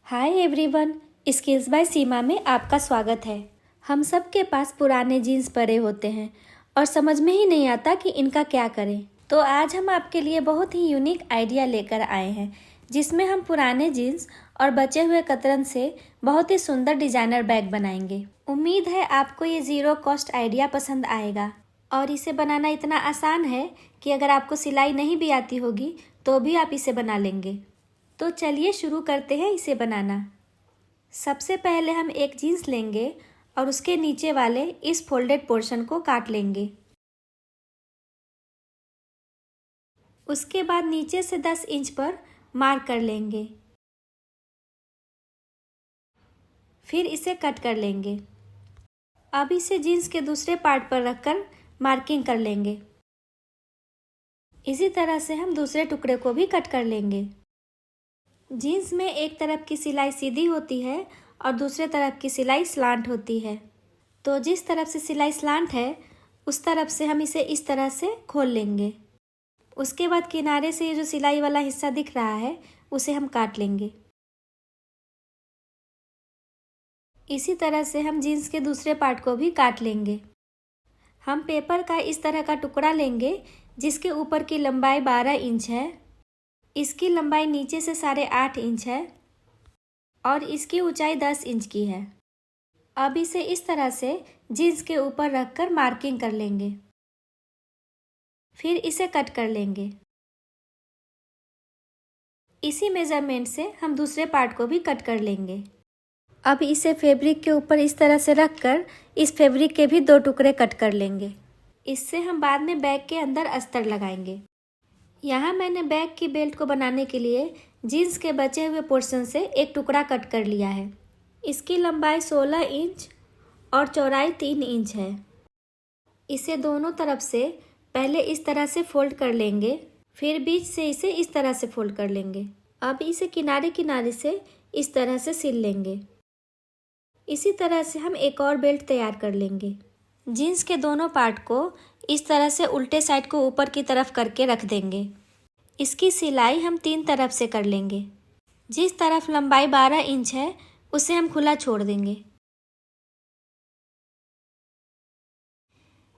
Hi everyone, skills by सीमा में आपका स्वागत है। हम सब के पास पुराने जीन्स पड़े होते हैं और समझ में ही नहीं आता कि इनका क्या करें। तो आज हम आपके लिए बहुत ही यूनिक आइडिया लेकर आए हैं, जिसमें हम पुराने जीन्स और बचे हुए कतरन से बहुत ही सुंदर डिजाइनर बैग बनाएंगे। उम्मीद है आपको ये ज़ीरो कॉस्ट आइडिया पसंद आएगा और इसे बनाना इतना आसान है कि अगर आपको सिलाई नहीं भी आती होगी तो भी आप इसे बना लेंगे। तो चलिए शुरू करते हैं इसे बनाना। सबसे पहले हम एक जीन्स लेंगे और उसके नीचे वाले इस फोल्डेड पोर्शन को काट लेंगे। उसके बाद नीचे से 10 इंच पर मार्क कर लेंगे। फिर इसे कट कर लेंगे। अब इसे जीन्स के दूसरे पार्ट पर रखकर मार्किंग कर लेंगे। इसी तरह से हम दूसरे टुकड़े को भी कट कर लेंगे। जीन्स में एक तरफ की सिलाई सीधी होती है और दूसरे तरफ की सिलाई स्लांट होती है। तो जिस तरफ से सिलाई स्लांट है उस तरफ से हम इसे इस तरह से खोल लेंगे। उसके बाद किनारे से ये जो सिलाई वाला हिस्सा दिख रहा है उसे हम काट लेंगे। इसी तरह से हम जीन्स के दूसरे पार्ट को भी काट लेंगे। हम पेपर का इस तरह का टुकड़ा लेंगे जिसके ऊपर की लंबाई 12 इंच है। इसकी लंबाई नीचे से 8.5 इंच है और इसकी ऊंचाई 10 इंच की है। अब इसे इस तरह से जीन्स के ऊपर रखकर मार्किंग कर लेंगे। फिर इसे कट कर लेंगे। इसी मेजरमेंट से हम दूसरे पार्ट को भी कट कर लेंगे। अब इसे फैब्रिक के ऊपर इस तरह से रखकर इस फैब्रिक के भी 2 टुकड़े कट कर लेंगे। इससे हम बाद में बैग के अंदर अस्तर लगाएंगे। यहाँ मैंने बैग की बेल्ट को बनाने के लिए जीन्स के बचे हुए पोर्शन से एक टुकड़ा कट कर लिया है। इसकी लंबाई 16 इंच और चौड़ाई 3 इंच है। इसे दोनों तरफ से पहले इस तरह से फोल्ड कर लेंगे, फिर बीच से इसे इस तरह से फोल्ड कर लेंगे। अब इसे किनारे किनारे से इस तरह से सिल लेंगे। इसी तरह से हम एक और बेल्ट तैयार कर लेंगे। जीन्स के दोनों पार्ट को इस तरह से उल्टे साइड को ऊपर की तरफ करके रख देंगे। इसकी सिलाई हम 3 तरफ से कर लेंगे। जिस तरफ लंबाई 12 इंच है उसे हम खुला छोड़ देंगे।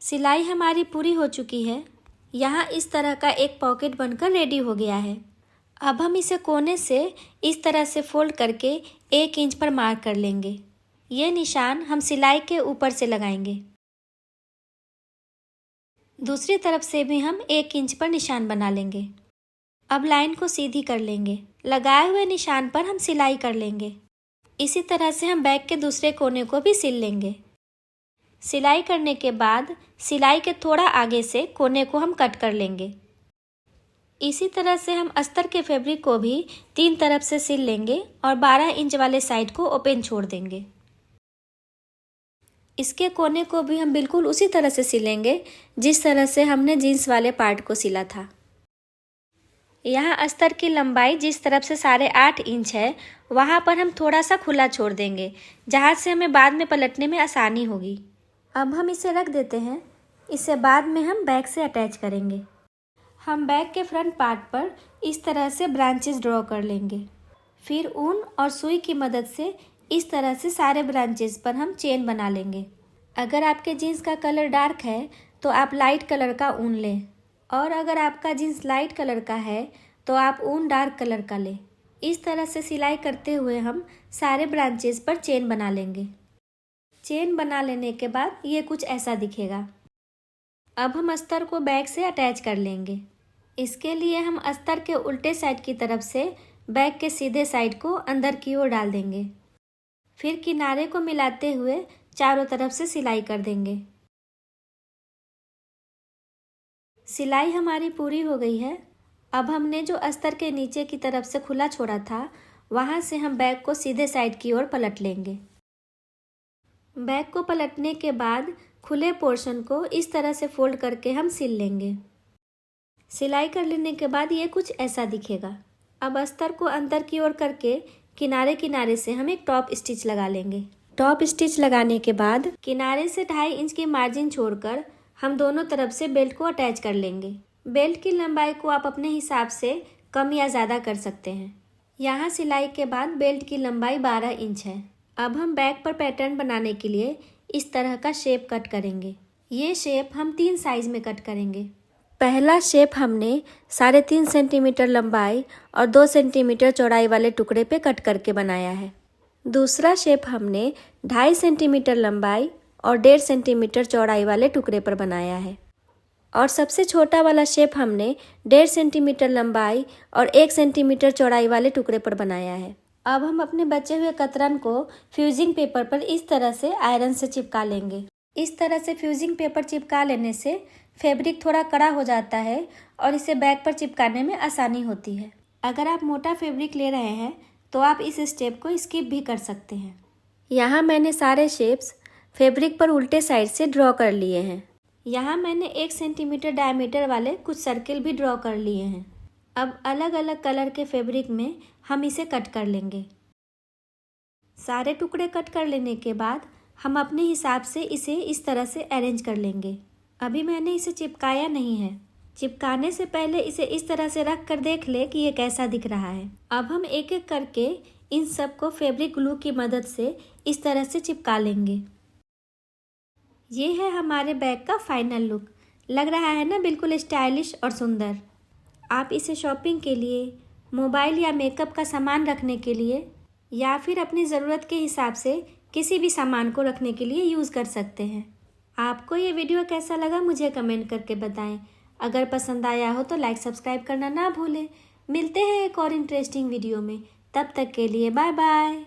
सिलाई हमारी पूरी हो चुकी है। यहाँ इस तरह का एक पॉकेट बनकर रेडी हो गया है। अब हम इसे कोने से इस तरह से फोल्ड करके 1 इंच पर मार्क कर लेंगे। ये निशान हम सिलाई के ऊपर से लगाएंगे। दूसरी तरफ से भी हम 1 इंच पर निशान बना लेंगे। अब लाइन को सीधी कर लेंगे। लगाए हुए निशान पर हम सिलाई कर लेंगे। इसी तरह से हम बैग के दूसरे कोने को भी सिल लेंगे। सिलाई करने के बाद सिलाई के थोड़ा आगे से कोने को हम कट कर लेंगे। इसी तरह से हम अस्तर के फैब्रिक को भी 3 तरफ से सिल लेंगे और 12 इंच वाले साइड को ओपन छोड़ देंगे। इसके कोने को भी हम बिल्कुल उसी तरह से सिलेंगे जिस तरह से हमने जीन्स वाले पार्ट को सिला था। यहाँ अस्तर की लंबाई जिस तरफ से 8.5 इंच है वहाँ पर हम थोड़ा सा खुला छोड़ देंगे, जहाँ से हमें बाद में पलटने में आसानी होगी। अब हम इसे रख देते हैं। इसे बाद में हम बैग से अटैच करेंगे। हम बैग के फ्रंट पार्ट पर इस तरह से ब्रांचेस ड्रॉ कर लेंगे। फिर ऊन और सुई की मदद से इस तरह से सारे ब्रांचेस पर हम चेन बना लेंगे। अगर आपके जीन्स का कलर डार्क है तो आप लाइट कलर का ऊन लें, और अगर आपका जीन्स लाइट कलर का है तो आप ऊन डार्क कलर का लें। इस तरह से सिलाई करते हुए हम सारे ब्रांचेस पर चेन बना लेंगे। चेन बना लेने के बाद ये कुछ ऐसा दिखेगा। अब हम अस्तर को बैग से अटैच कर लेंगे। इसके लिए हम अस्तर के उल्टे साइड की तरफ से बैग के सीधे साइड को अंदर की ओर डाल देंगे। फिर किनारे को मिलाते हुए चारों तरफ से सिलाई कर देंगे। सिलाई हमारी पूरी हो गई है। अब हमने जो अस्तर के नीचे की तरफ से खुला छोड़ा था वहाँ से हम बैग को सीधे साइड की ओर पलट लेंगे। बैग को पलटने के बाद खुले पोर्शन को इस तरह से फोल्ड करके हम सिल लेंगे। सिलाई कर लेने के बाद ये कुछ ऐसा दिखेगा। अब अस्तर को अंदर की ओर करके किनारे किनारे से हम एक टॉप स्टिच लगा लेंगे। टॉप स्टिच लगाने के बाद किनारे से 2.5 इंच की मार्जिन छोड़कर हम दोनों तरफ से बेल्ट को अटैच कर लेंगे। बेल्ट की लंबाई को आप अपने हिसाब से कम या ज़्यादा कर सकते हैं। यहाँ सिलाई के बाद बेल्ट की लंबाई 12 इंच है। अब हम बैक पर पैटर्न बनाने के लिए इस तरह का शेप कट करेंगे। ये शेप हम 3 साइज में कट करेंगे। पहला शेप हमने 3.5 सेंटीमीटर लंबाई और 2 सेंटीमीटर चौड़ाई वाले टुकड़े पे कट करके बनाया है। दूसरा शेप हमने 2.5 सेंटीमीटर लंबाई और 1.5 सेंटीमीटर चौड़ाई वाले टुकड़े पर बनाया है। और सबसे छोटा वाला शेप हमने 1.5 सेंटीमीटर लंबाई और 1 सेंटीमीटर चौड़ाई वाले टुकड़े पर बनाया है। अब हम अपने बचे हुए कतरन को फ्यूजिंग पेपर पर इस तरह से आयरन से चिपका लेंगे। इस तरह से फ्यूजिंग पेपर चिपका लेने से फैब्रिक थोड़ा कड़ा हो जाता है और इसे बैक पर चिपकाने में आसानी होती है। अगर आप मोटा फैब्रिक ले रहे हैं तो आप इस स्टेप को स्किप भी कर सकते हैं। यहाँ मैंने सारे शेप्स फैब्रिक पर उल्टे साइड से ड्रॉ कर लिए हैं। यहाँ मैंने 1 सेंटीमीटर डायमीटर वाले कुछ सर्किल भी ड्रॉ कर लिए हैं। अब अलग अलग कलर के फैब्रिक में हम इसे कट कर लेंगे। सारे टुकड़े कट कर लेने के बाद हम अपने हिसाब से इसे इस तरह से अरेंज कर लेंगे। अभी मैंने इसे चिपकाया नहीं है। चिपकाने से पहले इसे इस तरह से रख कर देख ले कि ये कैसा दिख रहा है। अब हम एक एक करके इन सब को फैब्रिक ग्लू की मदद से इस तरह से चिपका लेंगे। ये है हमारे बैग का फाइनल लुक। लग रहा है ना बिल्कुल स्टाइलिश और सुंदर। आप इसे शॉपिंग के लिए, मोबाइल या मेकअप का सामान रखने के लिए या फिर अपनी ज़रूरत के हिसाब से किसी भी सामान को रखने के लिए यूज़ कर सकते हैं। आपको ये वीडियो कैसा लगा मुझे कमेंट करके बताएं। अगर पसंद आया हो तो लाइक सब्सक्राइब करना ना भूलें। मिलते हैं एक और इंटरेस्टिंग वीडियो में। तब तक के लिए बाय बाय।